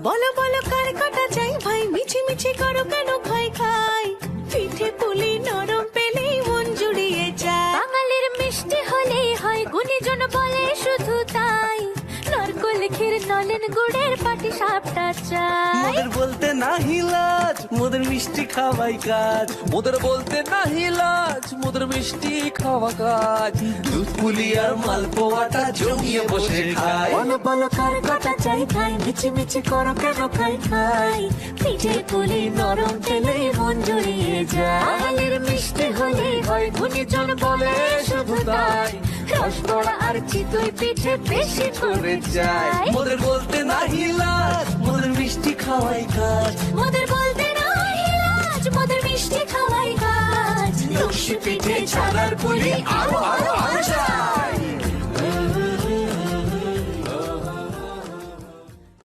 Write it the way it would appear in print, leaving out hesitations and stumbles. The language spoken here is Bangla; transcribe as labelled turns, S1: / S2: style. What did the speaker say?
S1: বলো বলো কার কাটা চাই ভাই, মিছি মিছি করো কেন খাই খাই, পিঠে পুলি নরম পেলেই মন জুড়িয়ে যায়।
S2: বাঙালির মিষ্টি হলেই হয়, গুণীজন বলে শুধু তাই, নারকোল ক্ষীর নলেন গুড়ের পাটি সাপটা চাই।
S3: মোদের বলতে নাহি লাজ, মোদের মিষ্টি খাওয়াই কাজ। মোদের বলতে নাহি লাজ, মোদের মিষ্টি খাওয়া কাজ। দুধ পুলি আর মালপোয়াটা জমিয়ে বসে খায়।
S1: বলো বলো কার কাটা চাই ভাই, মিছি মিছি করো কেন খাই খাই, পিঠে পুলি নরম পেলেই মন জুড়িয়ে যায়।
S2: বাঙালির মিষ্টি হলেই হয়, গুণীজন বলে শুধু তাই, রসবড়া আর চিতই পিঠে বেশি করে যায়।
S3: মোদের বলতে নাহি লাজ, মোদের মিষ্টি খাওয়াই কাজ।
S2: মোদের বলতে নাই লাজ, মোদের মিষ্টি খাওয়াই কাজ।
S3: লক্ষ্মী পিঠে ছানার পুলি আরো আরো আরো চাই।